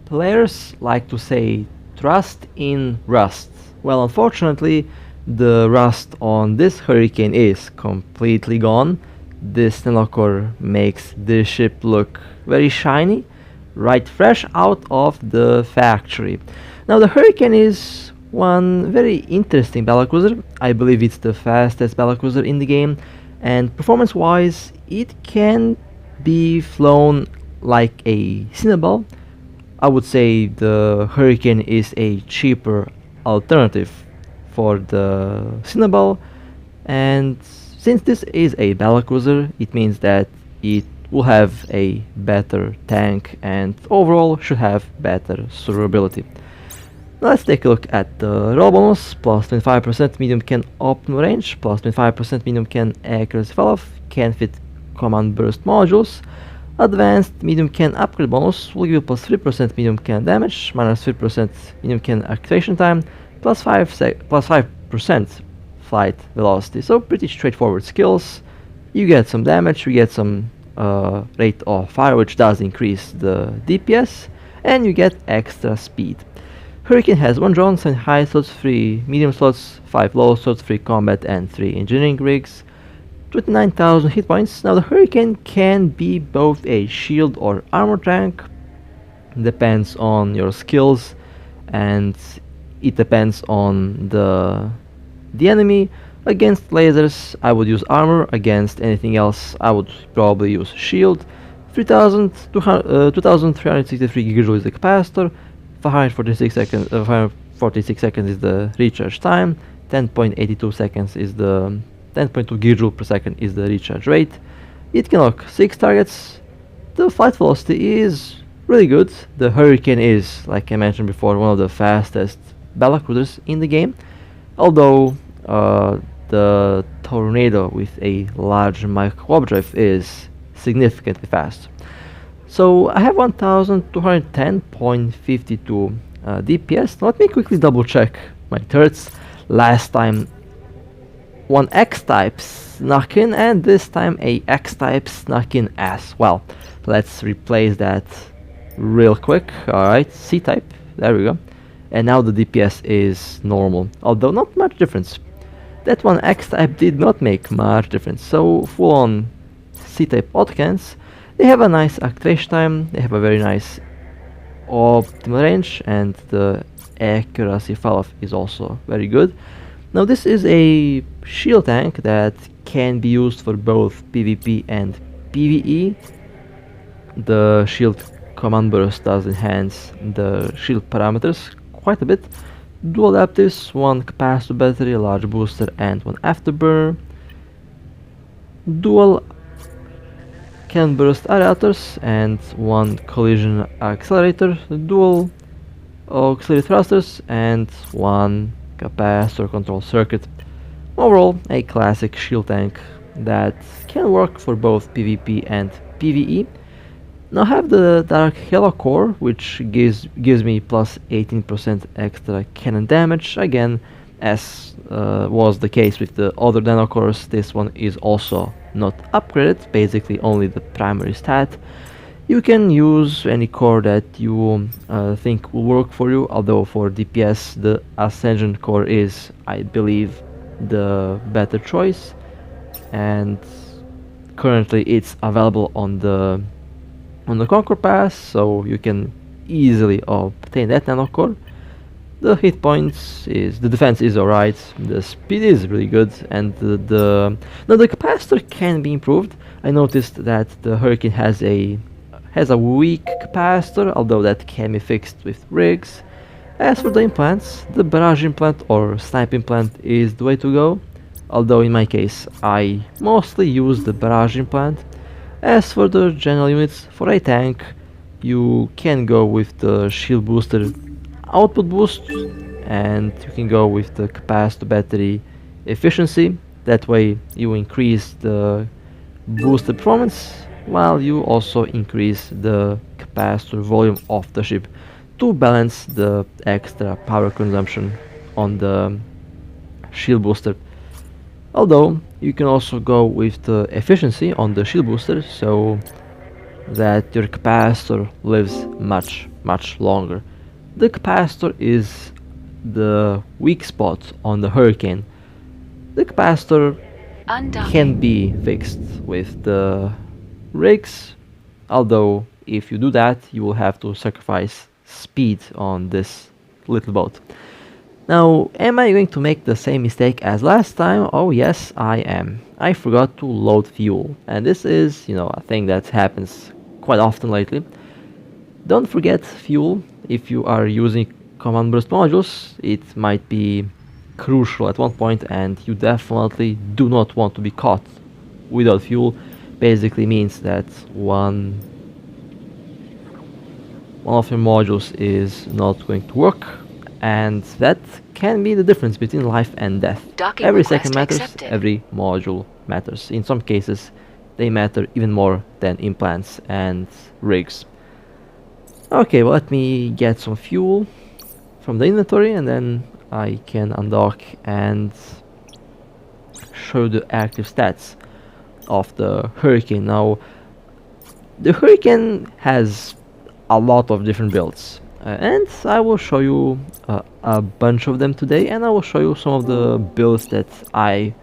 Players like to say trust in rust. Well, unfortunately, the rust on this Hurricane is completely gone. This nanocore makes this ship look very shiny, right fresh out of the factory. Now the Hurricane is one very interesting battlecruiser. I believe it's the fastest battlecruiser in the game, and performance wise it can be flown like a Cynabal. I would say the Hurricane is a cheaper alternative for the Cynabal, and since this is a battlecruiser, it means that it will have a better tank and overall should have better survivability. Now let's take a look at the roll bonus. Plus 25% medium can optimal range, plus 25% medium can accuracy fall-off, can fit command burst modules. Advanced medium can upgrade bonus will give you plus 3% medium can damage, minus 3% medium can activation time, plus 5% flight velocity. So pretty straightforward skills. You get some damage, you get some rate of fire, which does increase the DPS, and you get extra speed. Hurricane has 1 drone, 7 high slots, 3 medium slots, 5 low slots, 3 combat and 3 engineering rigs. 29,000 hit points. Now the Hurricane can be both a shield or armor tank, depends on your skills, and it depends on the enemy. Against lasers I would use armor, against anything else I would probably use shield. 2363 gigajoule is the capacitor, 546 seconds is the recharge time, 10.82 seconds is the 10.2 gigajoule per second is the recharge rate. It can lock 6 targets. The flight velocity is really good. The Hurricane is, like I mentioned before, one of the fastest battlecruisers in the game, although the Tornado with a large micro drive is significantly fast. So I have 1210.52 DPS. Now let me quickly double check my turrets. Last time one X-type snuck in, and this time a X-type snuck in as well. Let's replace that real quick. Alright, C-type, there we go. And now the DPS is normal, although not much difference. That one X-type did not make much difference, so full on C-type autocannons. They have a nice activation time, they have a very nice optimal range, and the accuracy fall-off is also very good. Now this is a shield tank that can be used for both PvP and PvE. The shield command burst does enhance the shield parameters quite a bit. Dual adaptives, 1 capacitor battery, a large booster and 1 afterburner. Dual cannon burst aerators and 1 collision accelerator. Dual auxiliary thrusters and 1 capacitor control circuit. Overall, a classic shield tank that can work for both PvP and PvE. Now I have the Dark Halo core, which gives me plus 18% extra cannon damage. Again, as was the case with the other nano cores, this one is also not upgraded, basically only the primary stat. You can use any core that you think will work for you, although for DPS the Ascension core is, I believe, the better choice, and currently it's available on the Conquer Pass, so you can easily obtain that nano core. The hit points is, the defense is alright, the speed is really good, and the capacitor can be improved. I noticed that the Hurricane has a weak capacitor, although that can be fixed with rigs. As for the implants, the Barrage implant or Snipe implant is the way to go, although in my case I mostly use the Barrage implant. As for the general units, for a tank you can go with the shield booster output boost, and you can go with the capacitor battery efficiency. That way you increase the boosted performance, while you also increase the capacitor volume of the ship to balance the extra power consumption on the shield booster. Although you can also go with the efficiency on the shield booster, so that your capacitor lives much longer. The capacitor is the weak spot on the Hurricane. The capacitor can be fixed with the rigs, although if you do that you will have to sacrifice speed on this little boat. Now, am I going to make the same mistake as last time? Oh yes, I am. I forgot to load fuel, and this is, a thing that happens quite often lately. Don't forget fuel if you are using command burst modules. It might be crucial at one point, and you definitely do not want to be caught without fuel. Basically means that one of your modules is not going to work, and that can be the difference between life and death. Every second matters, every module matters. In some cases they matter even more than implants and rigs. Okay, well, let me get some fuel from the inventory, and then I can undock and show the active stats of the Hurricane. Now, the Hurricane has a lot of different builds, and I will show you a bunch of them today, and I will show you some of the builds that I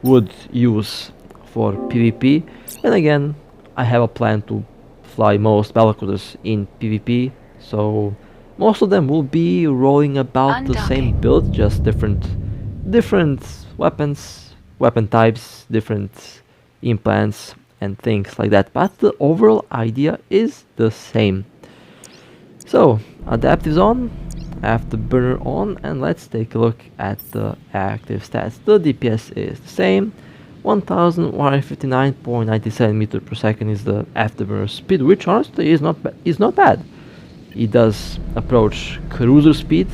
would use for PvP. And again, I have a plan to fly most Battlecruisers in PvP, so most of them will be rolling about the same build, just different weapons, weapon types, different implants and things like that, but the overall idea is the same. So, adaptives on, afterburner on, and let's take a look at the active stats. The DPS is the same. 1159.97 meter per second is the afterburner speed, which honestly is not bad. It does approach cruiser speed,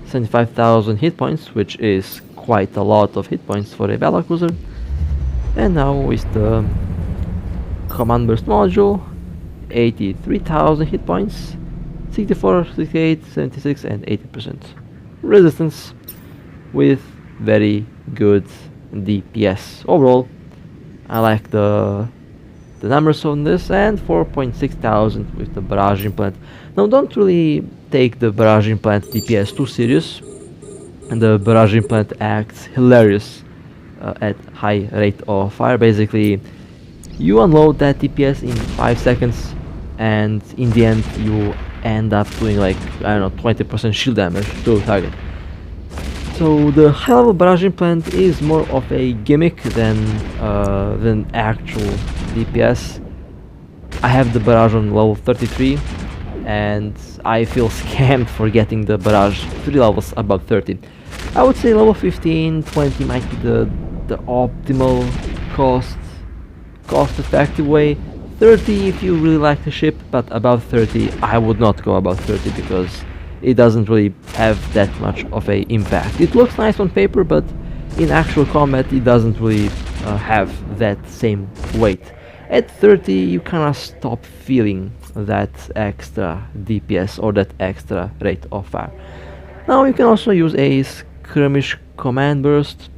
75,000 hit points, which is quite a lot of hit points for a Battlecruiser. And now with the command burst module, 83,000 hit points, 64, 68, 76 and 80% resistance with very good DPS. Overall, I like the numbers on this, and 4,600 with the Barrage implant. Now, don't really take the Barrage implant DPS too serious, and the Barrage implant acts hilarious at high rate of fire. Basically, you unload that DPS in 5 seconds, and in the end you end up doing like, I don't know, 20% shield damage to target. So the high level Barrage implant is more of a gimmick than actual DPS. I have the Barrage on level 33, and I feel scammed for getting the Barrage 3 levels above 30. I would say level 15, 20 might be the optimal cost effective way. 30 if you really like the ship, but above 30 I would not go above 30 because it doesn't really have that much of a impact. It looks nice on paper, but in actual combat it doesn't really have that same weight. At 30 you kinda stop feeling that extra DPS or that extra rate of fire. Now you can also use a Skirmish command burst,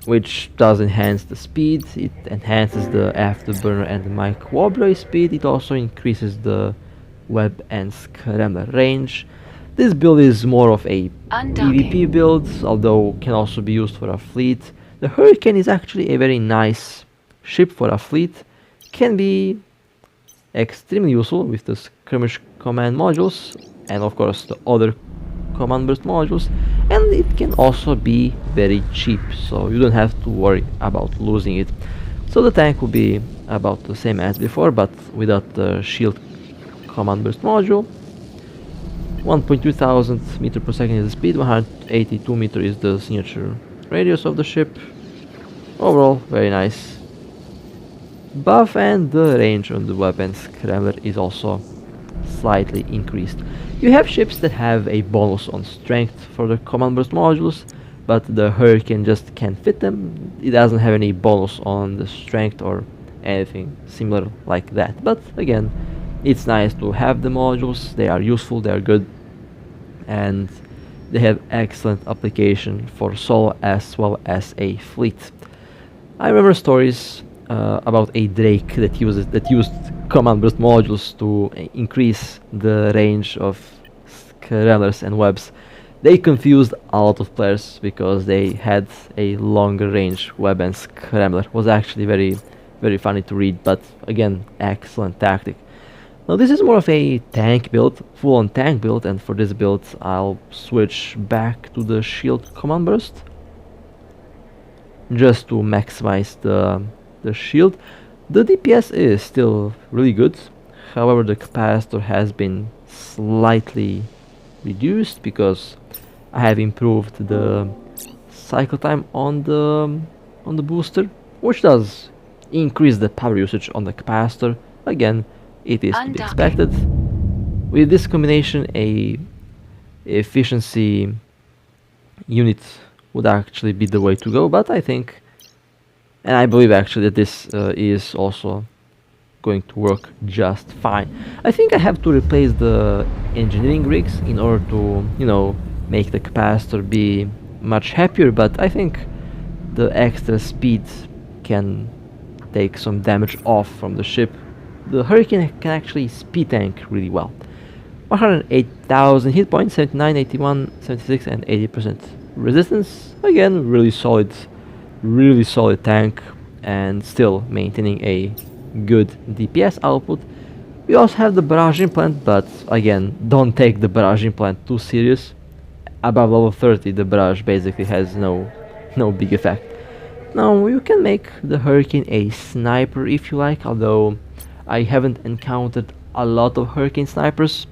which does enhance the speed. It enhances the afterburner and the mic wobbler speed. It also increases the web and scrambler range. This build is more of a PvP build, although can also be used for a fleet. The Hurricane is actually a very nice ship for a fleet. Can be extremely useful with the Skirmish command modules and of course the other command burst modules, and it can also be very cheap, so you don't have to worry about losing it. So the tank will be about the same as before, but without the shield command burst module. 1,200 meter per second is the speed, 182 meter is the signature radius of the ship. Overall, very nice buff, and the range on the weapon scrambler is also slightly increased. You have ships that have a bonus on strength for the command burst modules, but the Hurricane just can't fit them. It doesn't have any bonus on the strength or anything similar like that. But again, it's nice to have the modules. They are useful, they are good, and they have excellent application for solo as well as a fleet. I remember stories about a Drake that used command burst modules to increase the range of scramblers and webs. They confused a lot of players because they had a longer range web and scrambler. Was actually very funny to read, but again, excellent tactic. Now this is more of a tank build, full on tank build, and for this build I'll switch back to the shield command burst just to maximize the shield. The DPS is still really good, however the capacitor has been slightly reduced because I have improved the cycle time on the booster, which does increase the power usage on the capacitor. Again, it is to be expected. With this combination, a efficiency unit would actually be the way to go, but I think, and I believe actually, that this is also going to work just fine. I think I have to replace the engineering rigs in order to, you know, make the capacitor be much happier, but I think the extra speed can take some damage off from the ship. The Hurricane can actually speed tank really well. 108,000 hit points, 79, 81, 76 and 80% resistance. Again, really solid tank, and still maintaining a good DPS output. We also have the Barrage implant, but again, don't take the Barrage implant too serious. Above level 30 the Barrage basically has no big effect. Now you can make the Hurricane a sniper if you like, although I haven't encountered a lot of Hurricane snipers.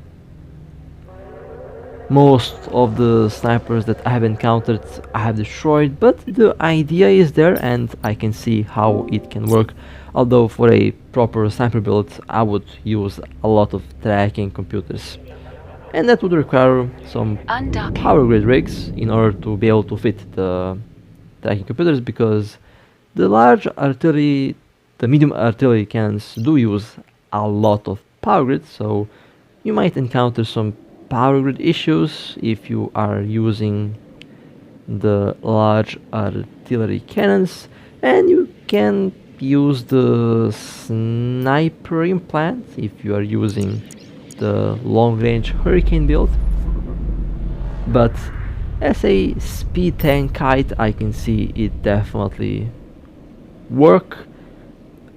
Most of the snipers that I have encountered I have destroyed, but the idea is there and I can see how it can work. Although for a proper sniper build I would use a lot of tracking computers, and that would require some power grid rigs in order to be able to fit the tracking computers, because the large artillery, the medium artillery cannons do use a lot of power grid, so you might encounter some power grid issues if you are using the large artillery cannons. And you can use the sniper implant if you are using the long range Hurricane build, but as a speed tank kite I can see it definitely work.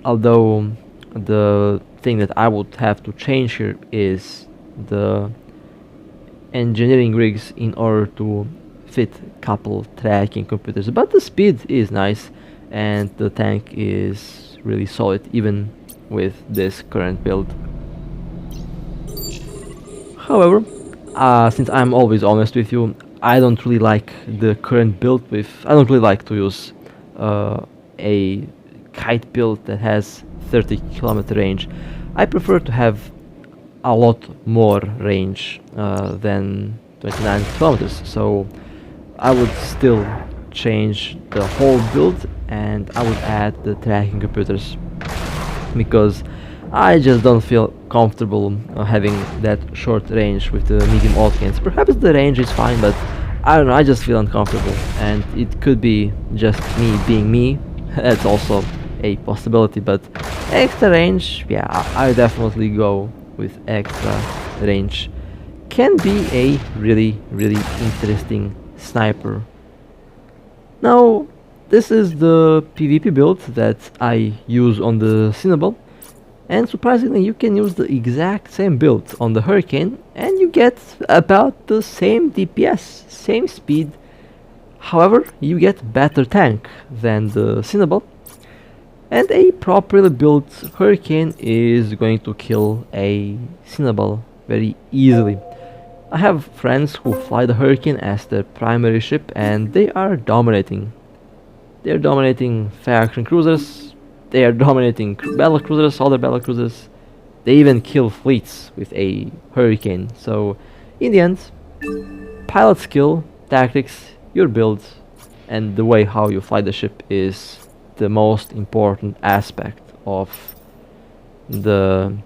Although the thing that I would have to change here is the engineering rigs in order to fit couple tracking computers, but the speed is nice and the tank is really solid even with this current build. However, since I'm always honest with you, I don't really like the current build I don't really like to use a kite build that has 30-kilometer range. I prefer to have a lot more range than 29 kilometers, so I would still change the whole build and I would add the tracking computers, because I just don't feel comfortable having that short range with the medium autocannons. Perhaps the range is fine, but I don't know, I just feel uncomfortable, and it could be just me being me. That's also a possibility, but extra range, yeah, I definitely go with extra range. Can be a really interesting sniper. Now this is the PvP build that I use on the Cynabal, and surprisingly you can use the exact same build on the Hurricane and you get about the same DPS, same speed. However, you get better tank than the Cynabal, and a properly built Hurricane is going to kill a Cynabal very easily. I have friends who fly the Hurricane as their primary ship and they are dominating. They are dominating faction cruisers, they are dominating battlecruisers, other battlecruisers. They even kill fleets with a Hurricane. So in the end, pilot skill, tactics, your build, and the way how you fly the ship is the most important aspect of the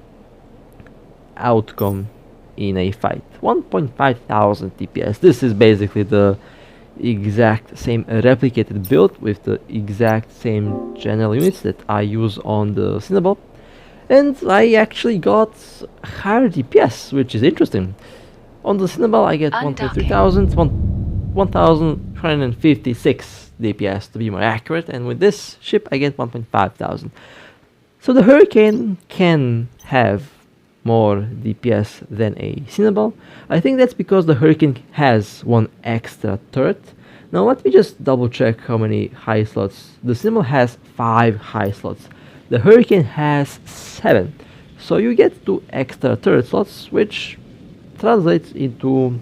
outcome in a fight. 1,500 DPS. This is basically the exact same replicated build with the exact same general units that I use on the Cynabal. And I actually got higher DPS, which is interesting. On the Cynabal I get 1,300, 1,356 DPS to be more accurate, and with this ship I get 1,500. So the Hurricane can have more DPS than a Cynabal. I think that's because the Hurricane has one extra turret. Now let me just double check how many high slots. The Cynabal has 5 high slots. The Hurricane has 7. So you get 2 extra turret slots, which translates into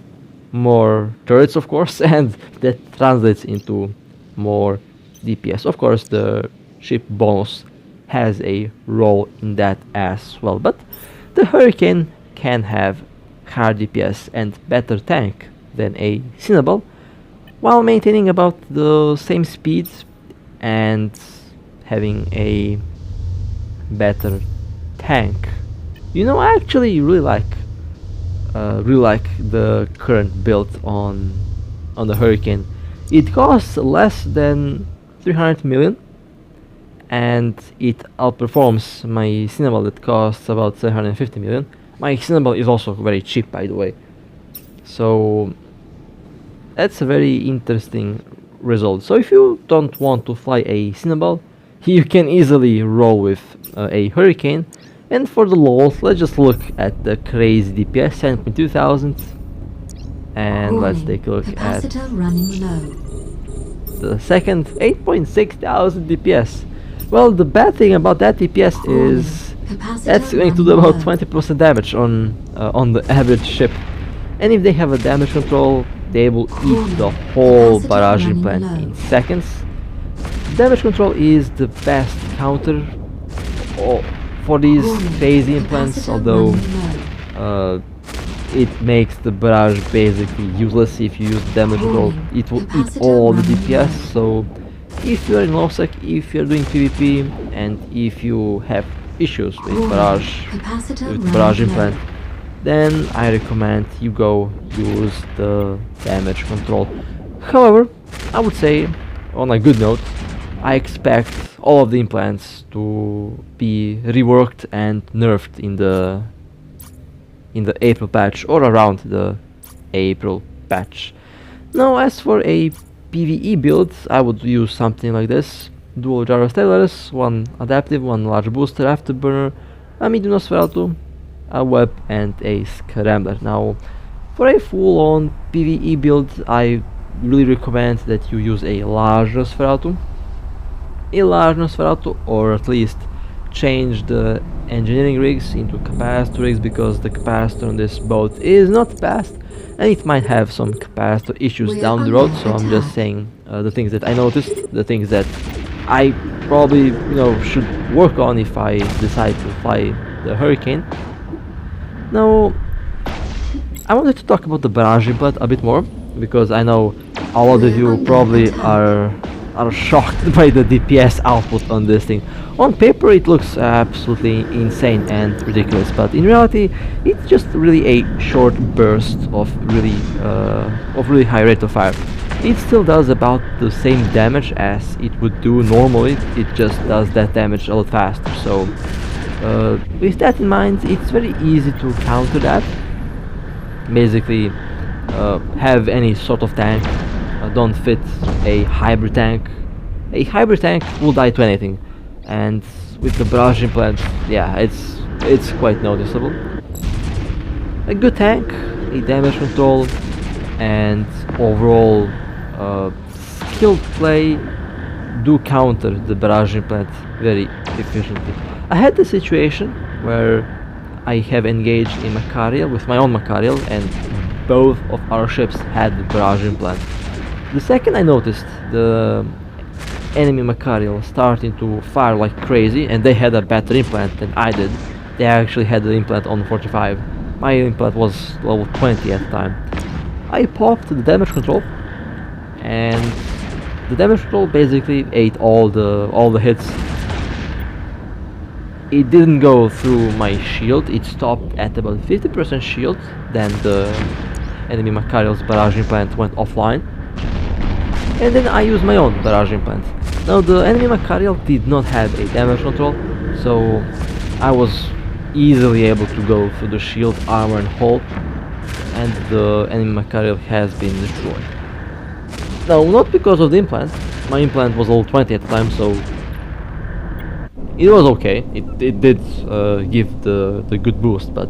more turrets, of course, and that translates into more DPS. Of course, the ship bonus has a role in that as well, but the Hurricane can have higher DPS and better tank than a Cynabal, while maintaining about the same speed and having a better tank. You know, I actually really like the current build on the Hurricane. It costs less than 300 million, and it outperforms my Cynabal that costs about 750 million. My Cynabal is also very cheap, by the way. So that's a very interesting result. So if you don't want to fly a Cynabal, you can easily roll with a Hurricane. And for the lols, let's just look at the crazy DPS, 7,200. And let's take a look at the second, 8,600 DPS. Well, the bad thing about that DPS is that's going to do about 20% damage on the average ship. And if they have a damage control, they will eat the whole barrage implant in seconds. Damage control is the best counter for these crazy implants, although it makes the barrage basically useless. If you use damage control, it will eat all the DPS. So if you're in low sec, if you're doing PvP, and if you have issues with barrage implant, then I recommend you go use the damage control. However, I would say, on a good note, I expect all of the implants to be reworked and nerfed in the April patch, or around the April patch. Now, as for a PvE build, I would use something like this: dual gyrostellars, one adaptive, one large booster afterburner, a medium Nosferatu, a web, and a scrambler. Now, for a full-on PvE build, I really recommend that you use a large Nosferatu, or at least change the engineering rigs into capacitor rigs, because the capacitor on this boat is not fast and it might have some capacitor issues down the road. So I'm just saying the things that I noticed, the things that I probably should work on if I decide to fly the Hurricane. Now, I wanted to talk about the barrage implant a bit more, because I know a lot of you probably are shocked by the DPS output on this thing. On paper it looks absolutely insane and ridiculous, but in reality it's just really a short burst of really high rate of fire. It still does about the same damage as it would do normally, it just does that damage a lot faster. So with that in mind, it's very easy to counter that. Basically, have any sort of tank, don't fit a hybrid tank. A hybrid tank will die to anything, and with the barrage implant, yeah, it's quite noticeable. A good tank, a damage control, and overall skilled play do counter the barrage implant very efficiently. I had the situation where I have engaged a Macariel with my own Macariel, and both of our ships had the barrage implant. The second I noticed the enemy Macariel starting to fire like crazy, and they had a better implant than I did. They actually had the implant on 45. My implant was level 20 at the time. I popped the damage control, and the damage control basically ate all the hits. It didn't go through my shield, it stopped at about 50% shield, then the enemy Macariel's barrage implant went offline, and then I used my own barrage implant. Now the enemy Macariel did not have a damage control, so I was easily able to go through the shield, armor and hull, and the enemy material has been destroyed. Now, not because of the implant. My implant was level 20 at the time, so it was okay. It did give the good boost, but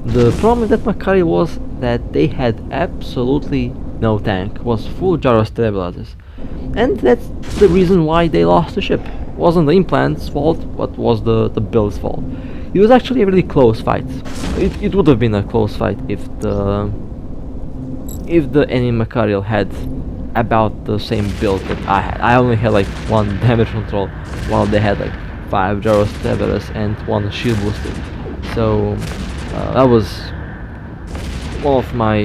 the problem with that Macari was that they had absolutely no tank. It was full gyro stabilizers. And that's the reason why they lost the ship. It wasn't the implant's fault, but was the build's fault. It was actually a really close fight. It would have been a close fight if the enemy Macarial had about the same build that I had. I only had like 1 damage control, while they had like 5 gyro stabilizers and 1 shield booster. So that was one of my,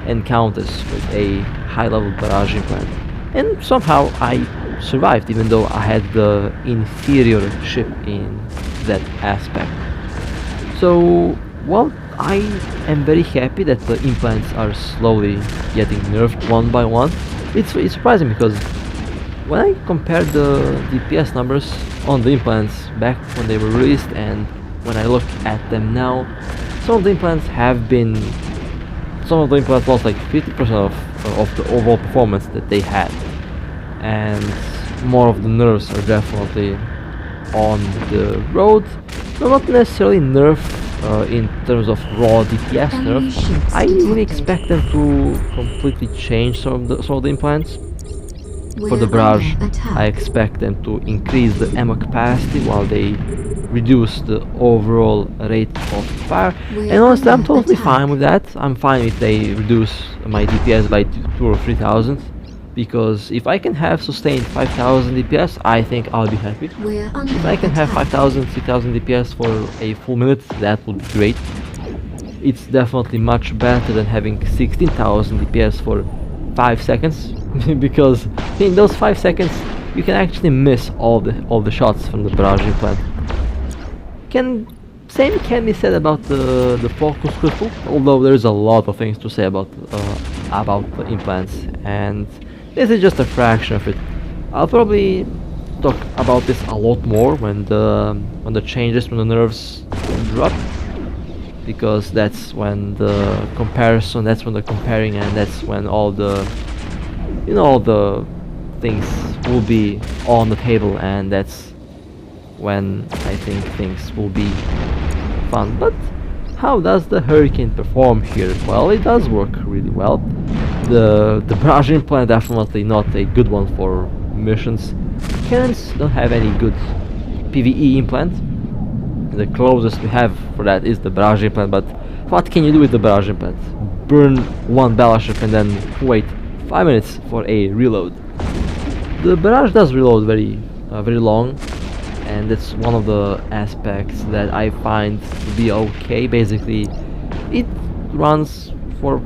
encounters with a high-level barrage implant. And somehow I survived, even though I had the inferior ship in that aspect. So, well, I am very happy that the implants are slowly getting nerfed one by one. It's surprising because when I compare the DPS numbers on the implants back when they were released and when I look at them now, some of the implants lost like 50% of the overall performance that they had, and more of the nerfs are definitely on the road. No, not necessarily nerf in terms of raw DPS nerf. I really expect them to completely change some of the implants. For the Barrage, I expect them to increase the ammo capacity while they reduce the overall rate of fire. And honestly, I'm totally fine with that. I'm fine if they reduce my DPS by 2 or 3,000, because if I can have sustained 5,000 DPS, I think I'll be happy. If I can have 5,000, 6,000 DPS for a full minute, that would be great. It's definitely much better than having 16,000 DPS for 5 seconds, because in those 5 seconds you can actually miss all the shots from the barrage implant. Same can be said about the focus crystal, although there's a lot of things to say about the implants, and this is just a fraction of it. I'll probably talk about this a lot more when the changes, when the nerves drop, because that's when the comparison, that's when the comparing, and that's when all the all the things will be on the table, and that's when I think things will be fun. But how does the Hurricane perform here? Well, it does work really well. The barrage implant definitely not a good one for missions. Cannons don't have any good PvE implant. The closest we have for that is the barrage implant, but what can you do with the barrage implant? Burn 1 battleship and then wait 5 minutes for a reload. The barrage does reload very long, and it's one of the aspects that I find to be okay. Basically, it runs for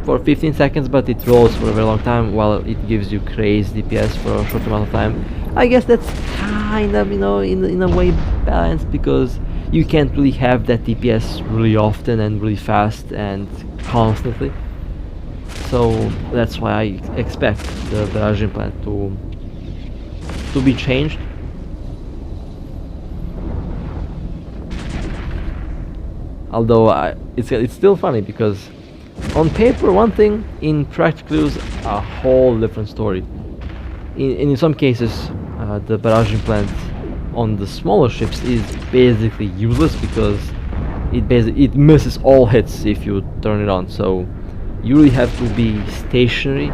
15 seconds, but it rolls for a very long time, while it gives you crazy DPS for a short amount of time. I guess that's kind of, in a way balanced, because you can't really have that DPS really often and really fast and constantly. So that's why I expect the barrage implant to be changed. Although it's still funny, because on paper one thing, in practical use a whole different story. In some cases, the barrage implant on the smaller ships is basically useless, because it misses all hits if you turn it on. So you really have to be stationary,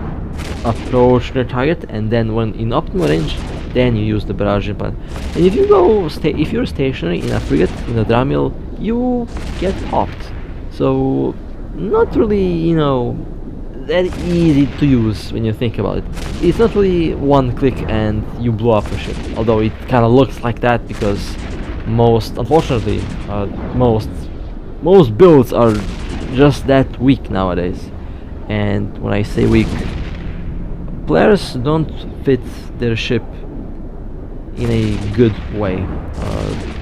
approach their target, and then when in optimal range, then you use the barrage implant. And if you're stationary in a frigate, in a drum mill, you get popped. So not really, that easy to use when you think about it. It's not really one click and you blow up a ship, although it kind of looks like that, because unfortunately, most builds are just that weak nowadays. And when I say weak, players don't fit their ship in a good way.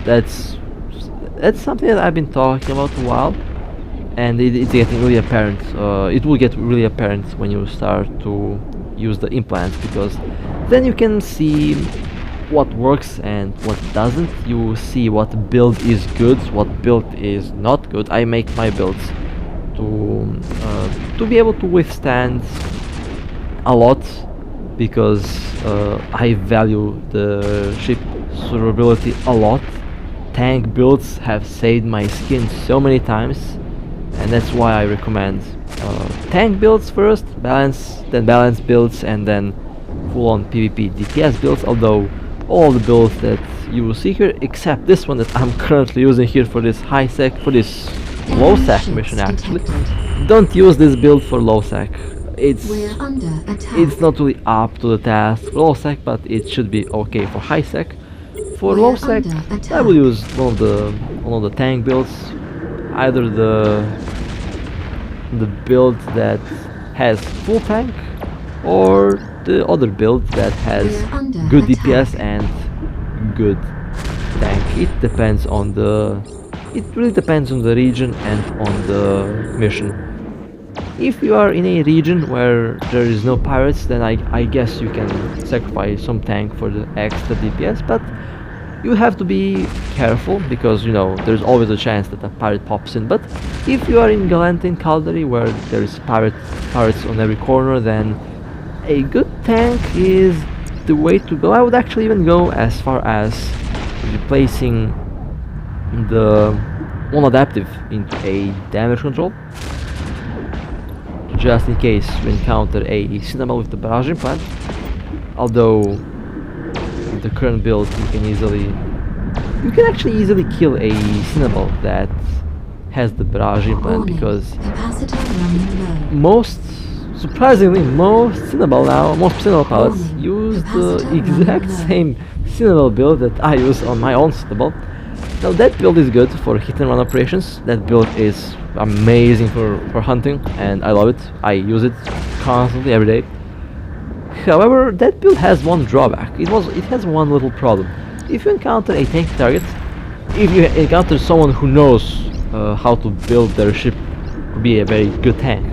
That's something that I've been talking about a while, and it's getting really apparent. It will get really apparent when you start to use the implants, because then you can see what works and what doesn't. You see what build is good, what build is not good. I make my builds to be able to withstand a lot, because I value the ship survivability a lot. Tank builds have saved my skin so many times, and that's why I recommend tank builds first, then balance builds, and then full-on PvP DPS builds. Although all the builds that you will see here, except this one that I'm currently using here for this high sec, for this low sec mission actually, don't use this build for low sec. It's not really up to the task for low sec, but it should be okay for high sec. For low sec, I will use one of the tank builds, either the build that has full tank, or the other build that has good DPS and good tank. It really depends on the region and on the mission. If you are in a region where there is no pirates, then I guess you can sacrifice some tank for the extra DPS, but you have to be careful, because you know there's always a chance that a pirate pops in. But if you are in Galantin Caldari, where there's pirates on every corner, then a good tank is the way to go. I would actually even go as far as replacing the one adaptive into a damage control, just in case you encounter a Cynabal with the Barrage implant. Although with the current build you can actually easily kill a Cynabal that has the Barrage implant, because surprisingly most Cynabal pilots use the exact same Cynabal build that I use on my own Cynabal. Now that build is good for hit and run operations. That build is amazing for hunting, and I love it. I use it constantly every day. However, that build has one drawback. It has one little problem. If you encounter a tank target, if you encounter someone who knows how to build their ship to be a very good tank,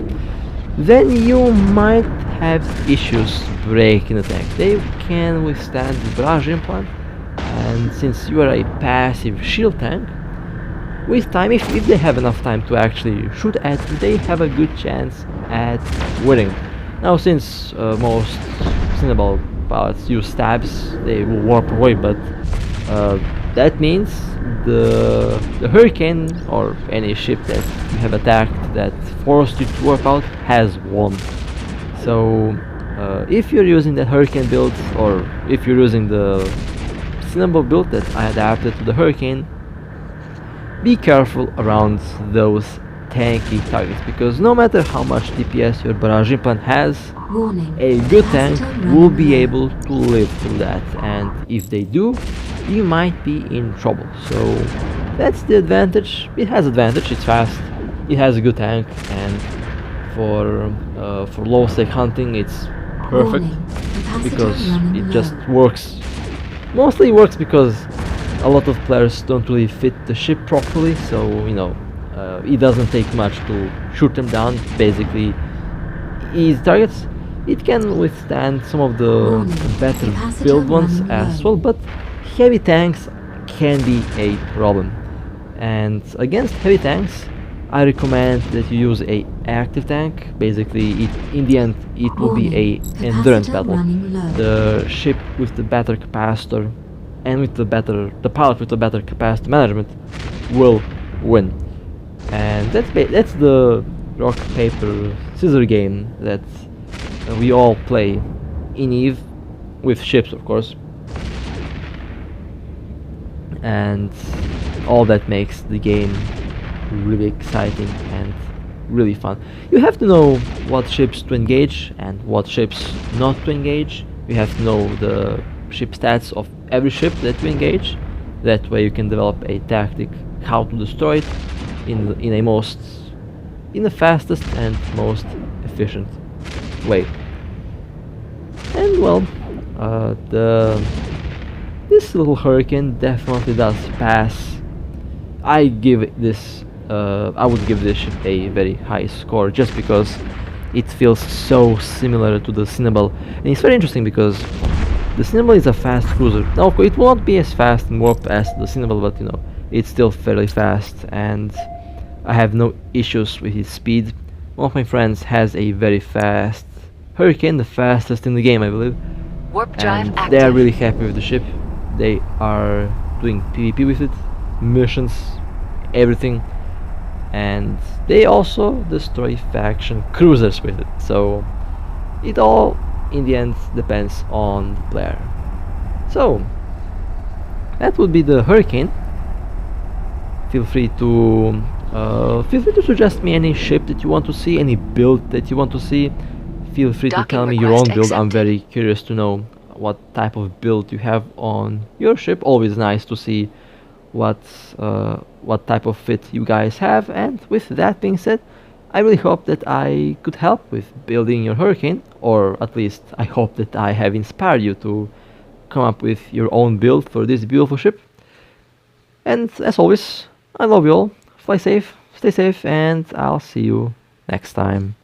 then you might have issues breaking the tank. They can withstand the Barrage implant, and since you are a passive shield tank, with time, if they have enough time to actually shoot at you, they have a good chance at winning. Now, since most Cynabal pilots use stabs, they will warp away, but that means the Hurricane, or any ship that you have attacked that forced you to warp out, has won. So if you're using the Hurricane build, or if you're using the Cynabal build that I adapted to the Hurricane, be careful around those tanky targets, because no matter how much DPS your Barrage implant has, a good tank will be able to live through that, and if they do, you might be in trouble. So that's the advantage. It has advantage, it's fast, it has a good tank, and for low stake hunting it's perfect, because it just works. Mostly works because a lot of players don't really fit the ship properly, so you know it doesn't take much to shoot them down. Basically easy targets. It can withstand some of the better build ones as well, but heavy tanks can be a problem, and against heavy tanks I recommend that you use a active tank. Basically in the end it will be a endurance battle. The ship with the better capacitor and with the pilot with the better capacitor management will win. And that's the rock paper scissors game that we all play in EVE, with ships of course, and all that makes the game really exciting and really fun. You have to know what ships to engage and what ships not to engage. You have to know the ship stats of every ship that you engage. That way you can develop a tactic how to destroy it in the fastest and most efficient way. And well, this little Hurricane definitely does pass. I would give this ship a very high score, just because it feels so similar to the Cynabal. And it's very interesting because The Cynabal is a fast cruiser. Now, it won't be as fast in warp as the Cynabal, but you know, it's still fairly fast, and I have no issues with its speed. One of my friends has a very fast Hurricane, the fastest in the game, I believe. Warp drive And active. they are really happy with the ship. They are doing PvP with it, missions, everything, and they also destroy faction cruisers with it. So it all in the end depends on the player. So that would be the Hurricane. Feel free to suggest me any ship that you want to see, any build that you want to see. Feel free to tell me your own build. I'm very curious to know what type of build you have on your ship. Always nice to see what type of fit you guys have. And with that being said, I really hope that I could help with building your Hurricane, or at least I hope that I have inspired you to come up with your own build for this beautiful ship. And as always, I love you all. Fly safe, stay safe, and I'll see you next time.